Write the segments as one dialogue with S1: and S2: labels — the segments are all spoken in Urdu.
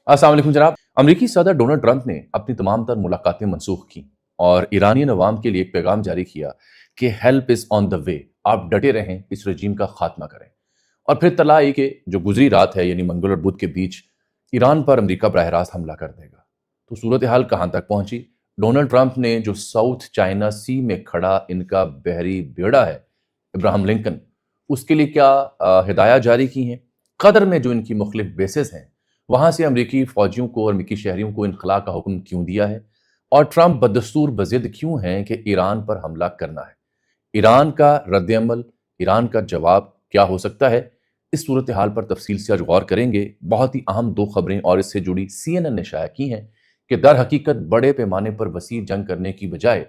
S1: السلام علیکم جناب۔ امریکی صدر ڈونلڈ ٹرمپ نے اپنی تمام تر ملاقاتیں منسوخ کی اور ایرانی عوام کے لیے ایک پیغام جاری کیا کہ ہیلپ از آن دا وے، آپ ڈٹے رہیں، اس رجیم کا خاتمہ کریں۔ اور پھر اطلاع آئی کہ جو گزری رات ہے یعنی منگل اور بدھ کے بیچ ایران پر امریکہ براہ راست حملہ کر دے گا۔ تو صورتحال کہاں تک پہنچی؟ ڈونلڈ ٹرمپ نے جو ساؤتھ چائنا سی میں کھڑا ان کا بحری بیڑا ہے ابراہم لنکن، اس کے لیے کیا ہدایات جاری کی ہیں؟ قطر میں جو ان کی مختلف بیسز ہیں وہاں سے امریکی فوجیوں کو اور امریکی شہریوں کو انخلاء کا حکم کیوں دیا ہے؟ اور ٹرمپ بدستور بضد کیوں ہیں کہ ایران پر حملہ کرنا ہے؟ ایران کا رد عمل، ایران کا جواب کیا ہو سکتا ہے؟ اس صورتحال پر تفصیل سے آج غور کریں گے۔ بہت ہی اہم دو خبریں اور اس سے جڑی سی این این نے شائع کی ہیں کہ در حقیقت بڑے پیمانے پر وسیع جنگ کرنے کی بجائے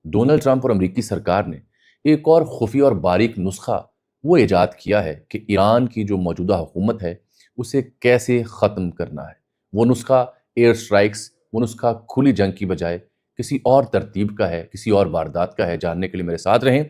S1: ڈونلڈ ٹرمپ اور امریکی سرکار نے ایک اور خفیہ اور باریک نسخہ وہ ایجاد کیا ہے کہ ایران کی جو موجودہ حکومت ہے اسے کیسے ختم کرنا ہے۔ وہ نسخہ ایئر سٹرائکس، وہ نسخہ کھلی جنگ کی بجائے کسی اور ترتیب کا ہے، کسی اور واردات کا ہے۔ جاننے کے لیے میرے ساتھ رہیں،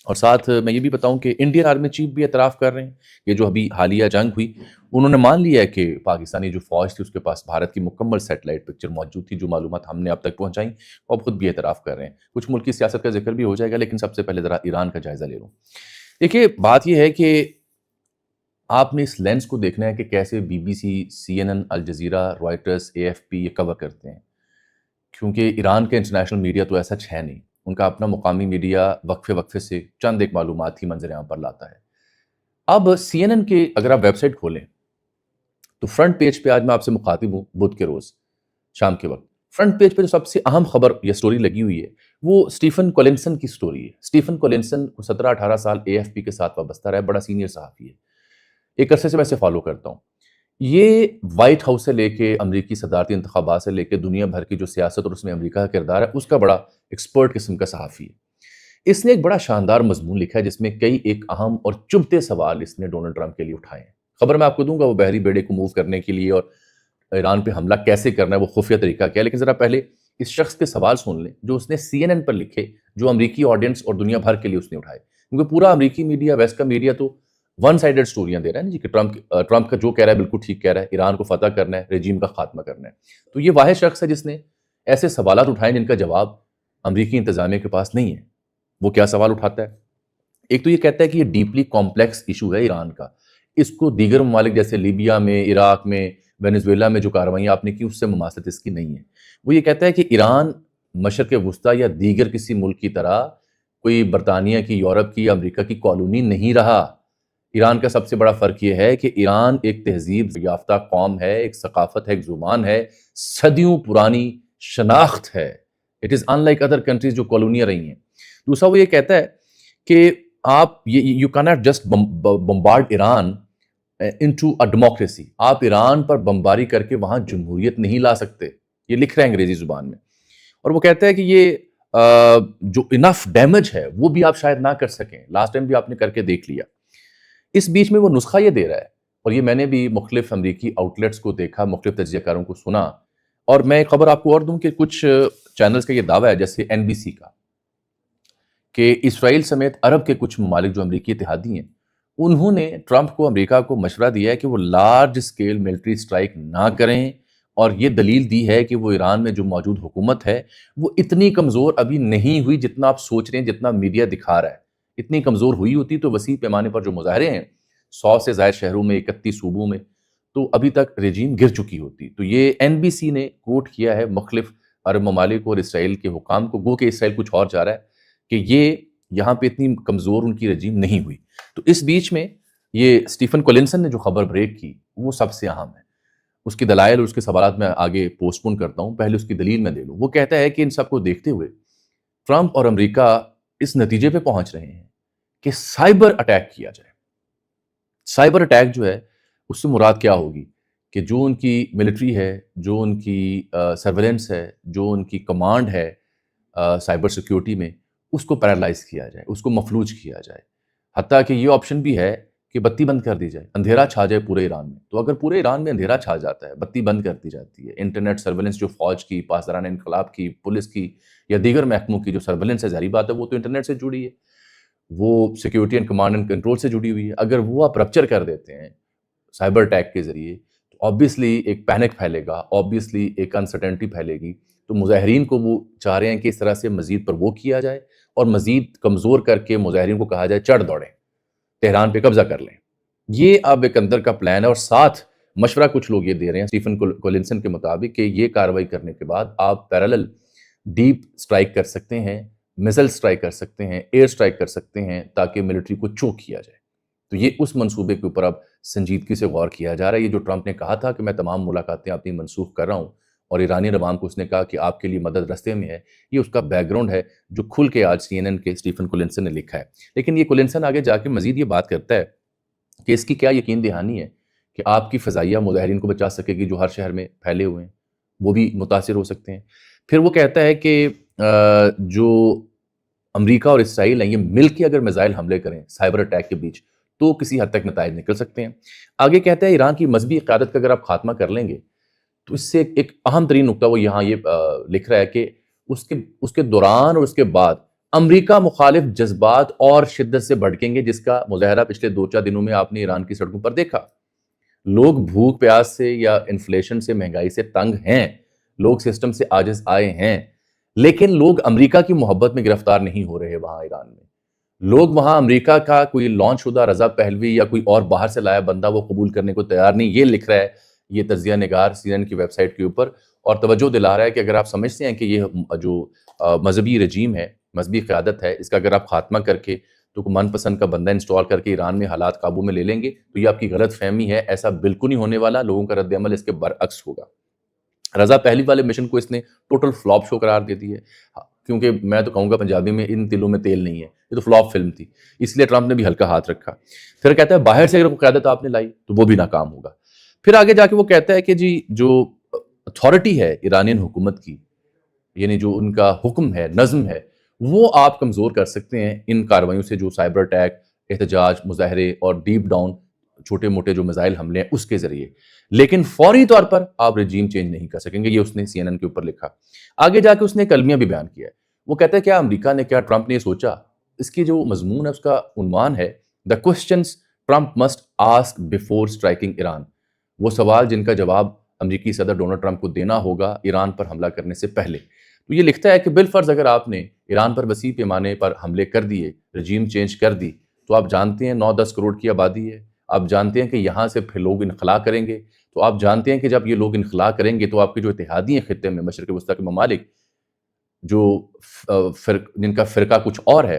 S1: اور ساتھ میں یہ بھی بتاؤں کہ انڈین آرمی چیف بھی اعتراف کر رہے ہیں۔ یہ جو ابھی حالیہ جنگ ہوئی، انہوں نے مان لیا ہے کہ پاکستانی جو فوج تھی اس کے پاس بھارت کی مکمل سیٹلائٹ پکچر موجود تھی، جو معلومات ہم نے اب تک پہنچائیں، وہ اب خود بھی اعتراف کر رہے ہیں۔ کچھ ملکی سیاست کا ذکر بھی ہو جائے گا، لیکن سب سے پہلے ذرا ایران کا جائزہ لے لوں۔ دیکھیے، بات یہ ہے کہ آپ نے اس لینس کو دیکھنا ہے کہ کیسے B B C, C N N, Al Jazeera, Reuters, A F P یہ کور کرتے ہیں، کیونکہ ایران کا انٹرنیشنل میڈیا تو ایسا ہے نہیں۔ ان کا اپنا مقامی میڈیا وقفے وقفے سے چند ایک معلومات ہی منظر عام پر لاتا ہے۔ اب سی این این کے اگر آپ ویب سائٹ کھولیں تو فرنٹ پیج پہ آج میں آپ سے مخاطب ہوں، بدھ کے روز شام کے وقت فرنٹ پیج پہ جو سب سے اہم خبر یا سٹوری لگی ہوئی ہے وہ سٹیفن کولنسن کی سٹوری ہے۔ سٹیفن کولنسن 17-18 سال اے ایف پی کے ساتھ وابستہ رہا ہے، بڑا سینئر صحافی ہے، ایک عرصے سے میں اسے فالو کرتا ہوں۔ یہ وائٹ ہاؤس سے لے کے امریکی صدارتی انتخابات سے لے کے دنیا بھر کی جو سیاست اور اس میں امریکہ کا کردار ہے اس کا بڑا ایکسپرٹ قسم کا صحافی ہے۔ اس نے ایک بڑا شاندار مضمون لکھا ہے جس میں کئی ایک اہم اور چبھتے سوال اس نے ڈونلڈ ٹرمپ کے لیے اٹھائے ہیں۔ خبر میں آپ کو دوں گا وہ بحری بیڑے کو موو کرنے کے لیے اور ایران پہ حملہ کیسے کرنا ہے، وہ خفیہ طریقہ کیا ہے، لیکن ذرا پہلے اس شخص کے سوال سن لیں جو اس نے سی این این پر لکھے، جو امریکی آڈینس اور دنیا بھر کے لیے اس نے اٹھائے، کیونکہ پورا امریکی میڈیا، ویسٹ کا میڈیا تو ون سائیڈڈ سٹوریاں دے رہا ہے نا جی، کہ ٹرمپ کا جو کہہ رہا ہے بالکل ٹھیک کہہ رہا ہے، ایران کو فتح کرنا ہے، رجیم کا خاتمہ کرنا ہے۔ تو یہ واحد شخص ہے جس نے ایسے سوالات اٹھائے جن کا جواب امریکی انتظامیہ کے پاس نہیں ہے۔ وہ کیا سوال اٹھاتا ہے؟ ایک تو یہ کہتا ہے کہ یہ ڈیپلی کمپلیکس ایشو ہے ایران کا، اس کو دیگر ممالک جیسے لیبیا میں، عراق میں، وینزویلا میں جو کارروائیاں آپ نے کی اس سے مماثلت اس کی نہیں ہے۔ وہ یہ کہتا ہے کہ ایران مشرق وسطیٰ یا دیگر کسی ملک کی طرح کوئی برطانیہ کی، یورپ کی یا امریکہ کی کالونی نہیں رہا۔ ایران کا سب سے بڑا فرق یہ ہے کہ ایران ایک تہذیب یافتہ قوم ہے، ایک ثقافت ہے، ایک زبان ہے، صدیوں پرانی شناخت ہے۔ It is in like other countries جو کالونیاں رہی ہیں۔ دوسرا وہ یہ کہتا ہے کہ آپ یو کی not just bombard Iran into a democracy, آپ ایران پر بمباری کر کے وہاں جمہوریت نہیں لا سکتے۔ یہ لکھ رہے ہیں انگریزی زبان میں، اور وہ کہتا ہے کہ یہ جو انف ڈیمیج ہے وہ بھی آپ شاید نہ کر سکیں، لاسٹ ٹائم بھی آپ نے کر کے دیکھ لیا۔ اس بیچ میں وہ نسخہ یہ دے رہا ہے، اور یہ میں نے بھی مختلف امریکی آؤٹلیٹس کو دیکھا، مختلف تجزیہ کاروں کو سنا، اور میں ایک خبر آپ کو اور دوں کہ کچھ چینلز کا یہ دعویٰ ہے جیسے این بی سی کا کہ اسرائیل سمیت عرب کے کچھ ممالک جو امریکی اتحادی ہیں انہوں نے ٹرمپ کو، امریکہ کو مشورہ دیا ہے کہ وہ لارج اسکیل ملٹری اسٹرائک نہ کریں، اور یہ دلیل دی ہے کہ وہ ایران میں جو موجود حکومت ہے وہ اتنی کمزور ابھی نہیں ہوئی جتنا آپ سوچ رہے ہیں، جتنا میڈیا دکھا رہا ہے۔ اتنی کمزور ہوئی ہوتی تو وسیع پیمانے پر جو مظاہرے ہیں 100 سے زائد شہروں میں، 31 صوبوں میں، تو ابھی تک رجیم گر چکی ہوتی۔ تو یہ این بی سی نے کوٹ کیا ہے مختلف عرب ممالک اور اسرائیل کے حکام کو، گو کہ اسرائیل کچھ اور چاہ رہا ہے کہ یہ یہاں پہ اتنی کمزور ان کی رجیم نہیں ہوئی۔ تو اس بیچ میں یہ سٹیفن کولنسن نے جو خبر بریک کی وہ سب سے اہم ہے۔ اس کی دلائل اور اس کے سوالات میں آگے پوسٹ پون کرتا ہوں، پہلے اس کی دلیل میں دے لوں۔ وہ کہتا ہے کہ ان سب کو دیکھتے ہوئے ٹرمپ اور امریکہ اس نتیجے پہ پہنچ رہے ہیں کہ سائبر اٹیک کیا جائے۔ سائبر اٹیک جو ہے اس سے مراد کیا ہوگی کہ جو ان کی ملٹری ہے، جو ان کی سرویلنس ہے، جو ان کی کمانڈ ہے سائبر سیکیورٹی میں، اس کو پیرالائز کیا جائے، اس کو مفلوج کیا جائے۔ حتیٰ کہ یہ آپشن بھی ہے کہ بتی بند کر دی جائے، اندھیرا چھا جائے پورے ایران میں۔ تو اگر پورے ایران میں اندھیرا چھا جاتا ہے، بتی بند کر دی جاتی ہے، انٹرنیٹ سرویلنس جو فوج کی، پاسداران انقلاب کی، پولیس کی یا دیگر محکموں کی جو سرویلنس ہے، ظاہری بات ہے وہ تو انٹرنیٹ سے جڑی ہے، وہ security and command and control سے جڑی ہوئی ہے۔ اگر وہ آپ رپچر کر دیتے ہیں سائبر اٹیک کے ذریعے تو آبویسلی ایک پینک پھیلے گا، آبویسلی ایک انسرٹنٹی پھیلے گی. تو مظاہرین کو وہ چاہ رہے ہیں کہ اس طرح سے مزید پرووک کیا جائے اور مزید کمزور کر کے مظاہرین کو کہا جائے چڑھ دوڑیں، تہران پہ قبضہ کر لیں. یہ اب ایک اندر کا پلان ہے، اور ساتھ مشورہ کچھ لوگ یہ دے رہے ہیں اسٹیفن کولنسن کے مطابق کہ یہ کارروائی کرنے کے بعد آپ پیرالل ڈیپ سٹرائک کر سکتے ہیں، میزل سٹرائک کر سکتے ہیں، ایئر سٹرائک کر سکتے ہیں تاکہ ملٹری کو چوک کیا جائے. تو یہ اس منصوبے کے اوپر اب سنجیدگی سے غور کیا جا رہا ہے. یہ جو ٹرمپ نے کہا تھا کہ میں تمام ملاقاتیں اپنی منسوخ کر رہا ہوں، اور ایرانی عوام کو اس نے کہا کہ آپ کے لیے مدد رستے میں ہے، یہ اس کا بیک گراؤنڈ ہے جو کھل کے آج سی این این کے اسٹیفن کولنسن نے لکھا ہے. لیکن یہ کولنسن آگے جا کے مزید یہ بات کرتا ہے کہ اس کی کیا یقین دہانی ہے کہ آپ کی فضائیہ مظاہرین کو بچا سکے گی جو ہر شہر میں پھیلے ہوئے ہیں، وہ بھی متاثر ہو سکتے ہیں. پھر وہ کہتا ہے کہ جو امریکہ اور اسرائیل ہیں یہ مل کے اگر میزائل حملے کریں سائبر اٹیک کے بیچ تو کسی حد تک نتائج نکل سکتے ہیں. آگے کہتا ہے ایران کی مذہبی قیادت کا اگر آپ خاتمہ کر لیں گے تو اس سے ایک اہم ترین نقطہ وہ یہاں یہ لکھ رہا ہے کہ اس کے دوران اور اس کے بعد امریکہ مخالف جذبات اور شدت سے بھڑکیں گے، جس کا مظاہرہ پچھلے 2-4 دنوں میں آپ نے ایران کی سڑکوں پر دیکھا. لوگ بھوک پیاس سے یا انفلیشن سے، مہنگائی سے تنگ ہیں، لوگ سسٹم سے عاجز آئے ہیں، لیکن لوگ امریکہ کی محبت میں گرفتار نہیں ہو رہے. وہاں ایران میں لوگ وہاں امریکہ کا کوئی لانچ شدہ رضا پہلوی یا کوئی اور باہر سے لایا بندہ وہ قبول کرنے کو تیار نہیں. یہ لکھ رہا ہے یہ تجزیہ نگار سی این این کی ویب سائٹ کے اوپر، اور توجہ دلا رہا ہے کہ اگر آپ سمجھتے ہیں کہ یہ جو مذہبی رجیم ہے، مذہبی قیادت ہے، اس کا اگر آپ خاتمہ کر کے تو من پسند کا بندہ انسٹال کر کے ایران میں حالات قابو میں لے لیں گے تو یہ آپ کی غلط فہمی ہے. ایسا بالکل نہیں ہونے والا. لوگوں کا رد عمل اس کے برعکس ہوگا. رضا پہلوی والے مشن کو اس نے ٹوٹل فلاپ شو قرار دے دی ہے، کیونکہ میں تو کہوں گا پنجابی میں ان تلوں میں تیل نہیں ہے، یہ تو فلاپ فلم تھی، اس لیے ٹرمپ نے بھی ہلکا ہاتھ رکھا. پھر کہتا ہے باہر سے اگر قیادت آپ نے لائی تو وہ بھی ناکام ہوگا. پھر آگے جا کے وہ کہتا ہے کہ جی جو اتھارٹی ہے ایرانین حکومت کی، یعنی جو ان کا حکم ہے، نظم ہے، وہ آپ کمزور کر سکتے ہیں ان کارروائیوں سے جو سائبر اٹیک، احتجاج، مظاہرے اور ڈیپ ڈاؤن چھوٹے موٹے جو میزائل حملے ہیں اس کے ذریعے، لیکن فوری طور پر آپ رجیم چینج نہیں کر سکیں گے. یہ اس نے سی این این کے اوپر لکھا. آگے جا کے اس نے ایک المیہ بھی بیان کیا ہے. وہ کہتا ہے کیا امریکہ نے، کیا ٹرمپ نے یہ سوچا، اس کی جو مضمون ہے اس کا عنوان ہے The questions Trump must ask before striking Iran. وہ سوال جن کا جواب امریکی صدر ڈونلڈ ٹرمپ کو دینا ہوگا ایران پر حملہ کرنے سے پہلے. تو یہ لکھتا ہے کہ بالفرض اگر آپ نے ایران پر وسیع پیمانے پر حملے کر دیے، رجیم چینج کر دی، تو آپ جانتے ہیں 9-10 کروڑ کی آبادی ہے، آپ جانتے ہیں کہ یہاں سے پھر لوگ انخلا کریں گے. تو آپ جانتے ہیں کہ جب یہ لوگ انخلا کریں گے تو آپ کے جو اتحادی ہیں خطے میں، مشرق وسطیٰ کے ممالک جو جن کا فرقہ کچھ اور ہے،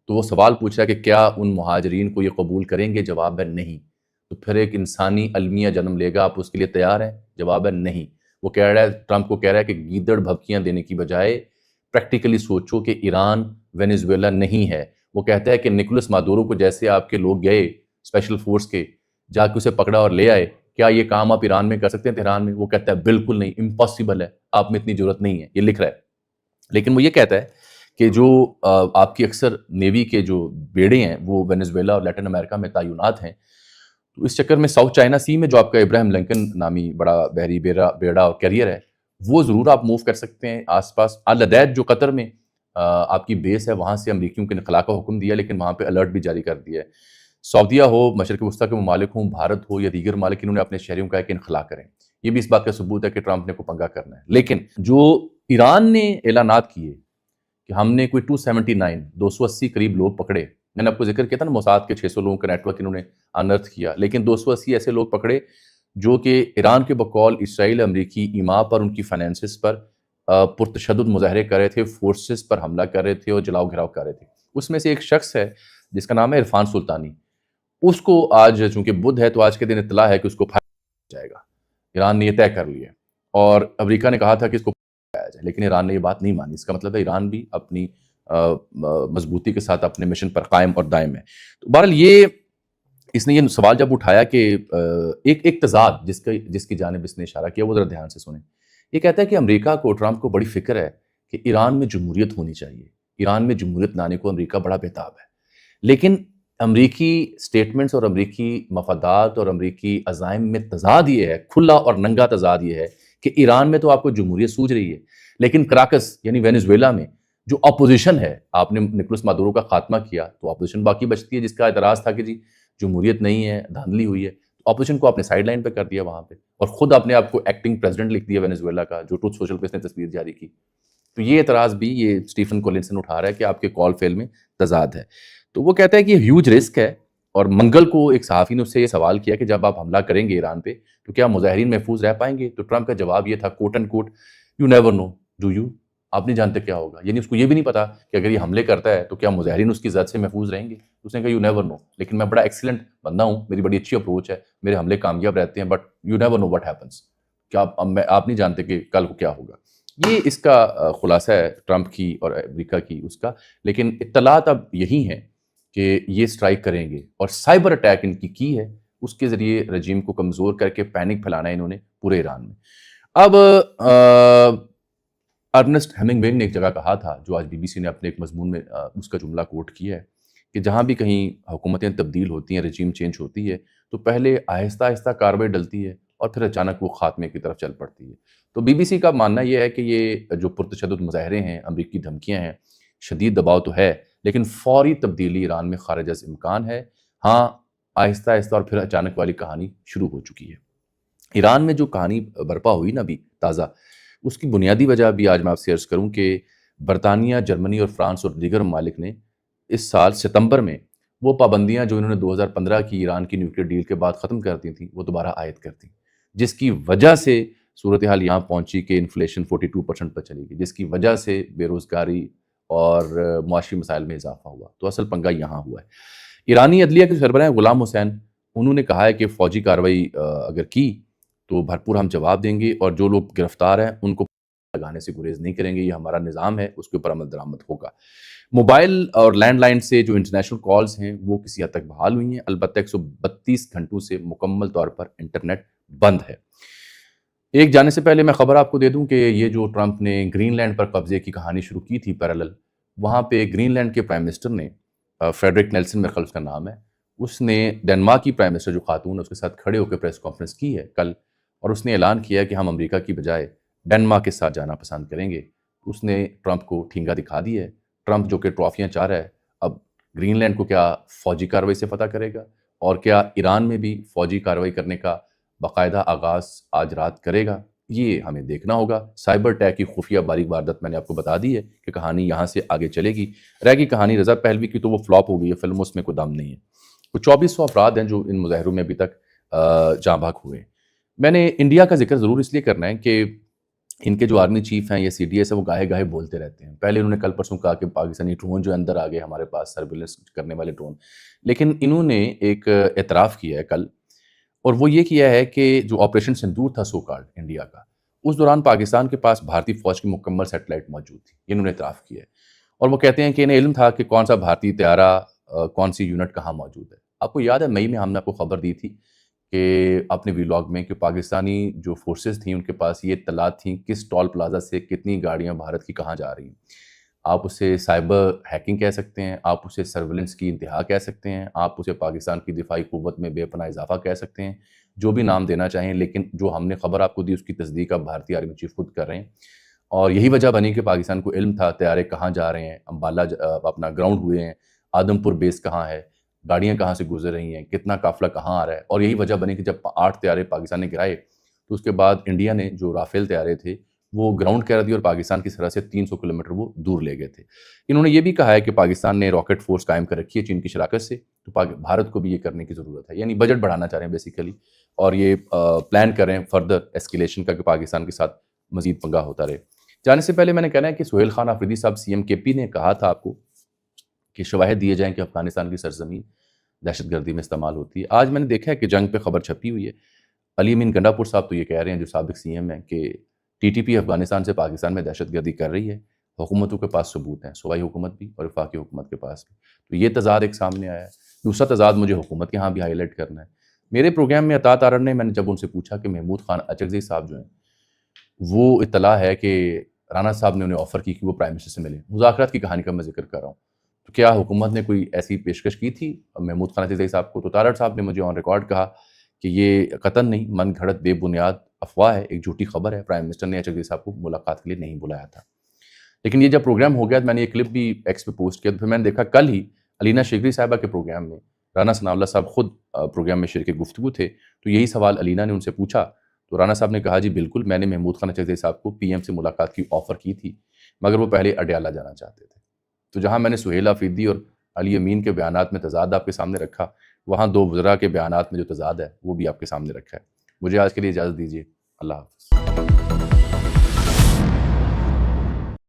S1: تو وہ سوال پوچھ رہا ہے کہ کیا ان مہاجرین کو یہ قبول کریں گے؟ جواب ہے نہیں. تو پھر ایک انسانی المیہ جنم لے گا، آپ اس کے لیے تیار ہیں؟ جواب ہے نہیں. وہ کہہ رہا ہے، ٹرمپ کو کہہ رہا ہے کہ گیدڑ بھبکیاں دینے کی بجائے پریکٹیکلی سوچو کہ ایران وینیزویلا نہیں ہے. وہ کہتا ہے کہ نکولس مادورو کو جیسے آپ کے لوگ گئے اسپیشل فورس کے، جا کے اسے پکڑا اور لے آئے، کیا یہ کام آپ ایران میں کر سکتے ہیں، تہران میں؟ وہ کہتا ہے بالکل نہیں، امپاسبل ہے، آپ میں اتنی ضرورت نہیں ہے. یہ لکھ رہا ہے. لیکن وہ یہ کہتا ہے کہ جو آپ کی اکثر نیوی کے جو بیڑے ہیں وہ وینیزویلا اور لیٹن امریکہ میں تعینات ہیں، تو اس چکر میں ساؤتھ چائنا سی میں جو آپ کا ابراہیم لنکن نامی بڑا بحری بیڑا اور کیریئر ہے، وہ ضرور آپ موو کر سکتے ہیں آس پاس. العدید جو قطر میں آپ کی بیس ہے، وہاں سے امریکیوں کے انخلا کا حکم دیا، لیکن وہاں پہ الرٹ بھی جاری کر دیا ہے. سعودیہ ہو، مشرق وسطیٰ کے ممالک ہوں، بھارت ہو یا دیگر ممالک، انہوں نے اپنے شہریوں کا کہ انخلا کریں. یہ بھی اس بات کا ثبوت ہے کہ ٹرمپ نے کو پنگا کرنا ہے. لیکن جو ایران نے اعلانات کیے کہ ہم نے کوئی 280 قریب لوگ پکڑے، میں نے آپ کو ذکر کیا تھا نا موساد کے 600 لوگوں کا نیٹ ورک انہوں نے انرتھ کیا، لیکن 280 ایسے لوگ پکڑے جو کہ ایران کے بقول اسرائیل امریکی ایما پر، ان کی فائنینسز پر پرتشدد مظاہرے کر رہے تھے، فورسز پر حملہ کر رہے تھے اور جلاؤ گھراؤ کر رہے تھے. اس میں سے ایک شخص ہے جس کا نام ہے عرفان سلطانی. اس کو آج چونکہ بدھ ہے تو آج کے دن اطلاع ہے کہ اس کو پھاڑا جائے گا. ایران نے یہ طے کر لیا، اور امریکہ نے کہا تھا کہ اس کو پھاڑا جائے، لیکن ایران نے یہ بات نہیں مانی. اس کا مطلب ہے ایران بھی اپنی مضبوطی کے ساتھ اپنے مشن پر قائم اور دائم ہے. تو بہرحال اس نے یہ سوال جب اٹھایا کہ ایک تضاد جس کی جانب اس نے اشارہ کیا، وہ ذرا دھیان سے سنیں. یہ کہتا ہے کہ امریکہ کو، ٹرمپ کو بڑی فکر ہے کہ ایران میں جمہوریت ہونی چاہیے، ایران میں جمہوریت لانے کو امریکہ بڑا بےتاب ہے. لیکن امریکی سٹیٹمنٹس اور امریکی مفادات اور امریکی عزائم میں تضاد یہ ہے، کھلا اور ننگا تضاد یہ ہے کہ ایران میں تو آپ کو جمہوریت سوچ رہی ہے، لیکن کراکس یعنی وینیزویلا میں جو اپوزیشن ہے، آپ نے نکولس مادورو کا خاتمہ کیا تو اپوزیشن باقی بچتی ہے جس کا اعتراض تھا کہ جی جمہوریت نہیں ہے، دھاندلی ہوئی ہے. اپوزیشن کو آپ نے سائڈ لائن پہ کر دیا وہاں پہ، اور خود اپنے آپ کو ایکٹنگ پریزیڈنٹ لکھ دیا وینیزویلا کا، جو ٹروتھ سوشل پہ اس نے تصویر جاری کی. تو یہ اعتراض بھی یہ اسٹیفن کولنسن اٹھا رہا ہے کہ آپ کے کال فیل میں تضاد ہے. تو وہ کہتا ہے کہ یہ ہیوج رسک ہے. اور منگل کو ایک صحافی نے اس سے یہ سوال کیا کہ جب آپ حملہ کریں گے ایران پہ تو کیا مظاہرین محفوظ رہ پائیں گے؟ تو ٹرمپ کا جواب یہ تھا quote and quote, you never know do you, آپ نہیں جانتے کیا ہوگا. یعنی اس کو یہ بھی نہیں پتا کہ اگر یہ حملے کرتا ہے تو کیا مظاہرین اس کی زد سے محفوظ رہیں گے. اس نے کہا یو نیور نو، لیکن میں بڑا ایکسیلنٹ بندہ ہوں، میری بڑی اچھی اپروچ ہے، میرے حملے کامیاب رہتے ہیں، but you never know what happens, کیا آپ نہیں جانتے کہ کل کو کیا ہوگا. یہ اس کا خلاصہ ہے ٹرمپ کی اور امریکہ کی اس کا. لیکن اطلاعات اب یہی ہیں کہ یہ سٹرائک کریں گے، اور سائبر اٹیک ان کی ہے، اس کے ذریعے رجیم کو کمزور کر کے پینک پھیلانا ہے انہوں نے پورے ایران میں. اب ارنسٹ ہیمنگوے نے ایک جگہ کہا تھا، جو آج بی بی سی نے اپنے ایک مضمون میں اس کا جملہ کوٹ کیا ہے، کہ جہاں بھی کہیں حکومتیں تبدیل ہوتی ہیں، رجیم چینج ہوتی ہے، تو پہلے آہستہ آہستہ کارروائی ڈلتی ہے اور پھر اچانک وہ خاتمے کی طرف چل پڑتی ہے. تو بی بی سی کا ماننا یہ ہے کہ یہ جو پرتشدد مظاہرے ہیں، امریکی دھمکیاں ہیں، شدید دباؤ تو ہے، لیکن فوری تبدیلی ایران میں خارج از امکان ہے. ہاں، آہستہ آہستہ اور پھر اچانک والی کہانی شروع ہو چکی ہے. ایران میں جو کہانی برپا ہوئی نا ابھی تازہ، اس کی بنیادی وجہ بھی آج میں آپ سے عرض کروں کہ برطانیہ، جرمنی اور فرانس اور دیگر ممالک نے اس سال ستمبر میں وہ پابندیاں جو انہوں نے 2015 کی ایران کی نیوکلیر ڈیل کے بعد ختم کر دی تھیں، وہ دوبارہ عائد کر دیں، جس کی وجہ سے صورتحال یہاں پہنچی کہ انفلیشن 42% پر چلی گئی، جس کی وجہ سے بے روزگاری اور معاشی مسائل میں اضافہ ہوا. تو اصل پنگا یہاں ہوا ہے. ایرانی عدلیہ کے سربراہ غلام حسین، انہوں نے کہا ہے کہ فوجی کارروائی اگر کی تو بھرپور ہم جواب دیں گے، اور جو لوگ گرفتار ہیں ان کو لگانے سے گریز نہیں کریں گے. یہ ہمارا نظام ہے، اس کے اوپر عمل درآمد ہوگا. موبائل اور لینڈ لائن سے جو انٹرنیشنل کالز ہیں وہ کسی حد تک بحال ہوئی ہیں، البتہ 132 گھنٹوں سے مکمل طور پر انٹرنیٹ بند ہے. ایک جانے سے پہلے میں خبر آپ کو دے دوں کہ یہ جو ٹرمپ نے گرین لینڈ پر قبضے کی کہانی شروع کی تھی پیرالل، وہاں پہ گرین لینڈ کے پرائم منسٹر نے، فریڈرک نیلسن میرے خیال اس کا نام ہے، اس نے ڈنمارک کی پرائم منسٹر جو خاتون ہے اس کے ساتھ کھڑے ہو کے پریس کانفرنس کی ہے کل، اور اس نے اعلان کیا کہ ہم امریکہ کی بجائے ڈنمارک کے ساتھ جانا پسند کریں گے. اس نے ٹرمپ کو ٹھینگا دکھا دی ہے. ٹرمپ جو کہ ٹرافیاں چاہ رہا ہے، اب گرین لینڈ کو کیا فوجی کارروائی سے فتح کرے گا، اور کیا ایران میں بھی فوجی کارروائی کرنے کا باقاعدہ آغاز آج رات کرے گا، یہ ہمیں دیکھنا ہوگا. سائبر اٹیک کی خفیہ باریک واردات میں نے آپ کو بتا دی ہے کہ کہانی یہاں سے آگے چلے گی. رہ گئی کہانی رضا پہلوی کی، تو وہ فلاپ ہو گئی ہے فلم، اس میں کوئی دم نہیں ہے. وہ 2400 افراد ہیں جو ان مظاہروں میں ابھی تک جاں بحق ہوئے. میں نے انڈیا کا ذکر ضرور اس لیے کرنا ہے کہ ان کے جو آرمی چیف ہیں یا سی ڈی ایس ہے وہ گاہے گاہے بولتے رہتے ہیں. پہلے انہوں نے کل پرسوں کہا کہ پاکستانی ڈرون جو اندر آ گئے ہمارے پاس، سرویلنس کرنے والے ڈرون، لیکن انہوں نے ایک اعتراف کیا ہے کل، اور وہ یہ کیا ہے کہ جو آپریشن سندور تھا سو کالڈ انڈیا کا، اس دوران پاکستان کے پاس بھارتی فوج کی مکمل سیٹلائٹ موجود تھی. انہوں نے اعتراف کیا ہے، اور وہ کہتے ہیں کہ انہیں علم تھا کہ کون سا بھارتی طیارہ کون سی یونٹ کہاں موجود ہے. آپ کو یاد ہے مئی میں ہم نے آپ کو خبر دی تھی کہ اپنے ویلاگ میں کہ پاکستانی جو فورسز تھیں ان کے پاس یہ اطلاعات تھیں کس ٹول پلازا سے کتنی گاڑیاں بھارت کی کہاں جا رہی ہیں. آپ اسے سائبر ہیکنگ کہہ سکتے ہیں، آپ اسے سرویلنس کی انتہا کہہ سکتے ہیں، آپ اسے پاکستان کی دفاعی قوت میں بے پناہ اضافہ کہہ سکتے ہیں، جو بھی نام دینا چاہیں. لیکن جو ہم نے خبر آپ کو دی اس کی تصدیق اب بھارتی آرمی چیف خود کر رہے ہیں، اور یہی وجہ بنی کہ پاکستان کو علم تھا طیارے کہاں جا رہے ہیں، امبالہ اپنا گراؤنڈ ہوئے ہیں، آدم پور بیس کہاں ہے، گاڑیاں کہاں سے گزر رہی ہیں، کتنا قافلہ کہاں آ رہا ہے. اور یہی وجہ بنی کہ جب 8 طیارے پاکستان نے گرائے تو اس کے بعد انڈیا نے جو رافیل طیارے تھے وہ گراؤنڈ کر دی اور پاکستان کی سرحد سے 300 کلومیٹر وہ دور لے گئے تھے. انہوں نے یہ بھی کہا ہے کہ پاکستان نے راکٹ فورس قائم کر رکھی ہے چین کی شراکت سے، تو بھارت کو بھی یہ کرنے کی ضرورت ہے. یعنی بجٹ بڑھانا چاہ رہے ہیں بیسیکلی، اور یہ پلان کر رہے ہیں فردر اسکیلیشن کا کہ پاکستان کے ساتھ مزید پنگا ہوتا رہے. جانے سے پہلے میں نے کہنا ہے کہ سہیل خان آفریدی صاحب سی ایم کے پی نے کہا تھا آپ کو کہ شواہد دیے جائیں کہ افغانستان کی سرزمین دہشت گردی میں استعمال ہوتی ہے. آج میں نے دیکھا ہے کہ جنگ پہ خبر چھپی ہوئی ہے. علی امین گنڈاپور صاحب تو یہ کہہ رہے ہیں جو سابق سی ایم ہیں کہ ٹی ٹی پی افغانستان سے پاکستان میں دہشت گردی کر رہی ہے. حکومتوں کے پاس ثبوت ہیں، صوبائی حکومت بھی اور وفاقی حکومت کے پاس بھی. تو یہ تضاد ایک سامنے آیا ہے. دوسرا تضاد مجھے حکومت کے ہاں بھی ہائی لائٹ کرنا ہے. میرے پروگرام میں عطا تارڑ نے، میں نے جب ان سے پوچھا کہ محمود خان اچکزئی صاحب جو ہیں وہ اطلاع ہے کہ رانا صاحب نے انہیں آفر کی کہ وہ پرائم منسٹر سے ملیں، مذاکرات کی کہانی کا میں ذکر کر رہا ہوں، تو کیا حکومت نے کوئی ایسی پیشکش کی تھی محمود خان اچکزئی صاحب کو؟ تو تارڑ صاحب نے مجھے آن ریکارڈ کہا کہ یہ قطعاً نہیں، من گھڑت بے بنیاد افواہ ہے، ایک جھوٹی خبر ہے. پرائم منسٹر نے اچکزئی صاحب کو ملاقات کے لیے نہیں بلایا تھا. لیکن یہ جب پروگرام ہو گیا تو میں نے یہ کلپ بھی ایکس پہ پوسٹ کیا، تو پھر میں نے دیکھا کل ہی علینا شگری صاحبہ کے پروگرام میں رانا ثناءاللہ صاحب خود پروگرام میں شرکت گفتگو تھے، تو یہی سوال علینا نے ان سے پوچھا، تو رانا صاحب نے کہا جی بالکل، میں نے محمود خان اچکزئی صاحب کو پی ایم سے ملاقات کی آفر کی تھی، مگر وہ پہلے اڈیالہ جانا چاہتے تھے۔ تو جہاں میں نے سہیل آفریدی اور علی امین کے بیانات میں تضاد آپ کے سامنے رکھا، وہاں دو وزراء کے بیانات میں جو تضاد ہے وہ بھی آپ کے سامنے رکھا ہے۔ مجھے آج کے لیے اجازت دیجیے، اللہ حافظ۔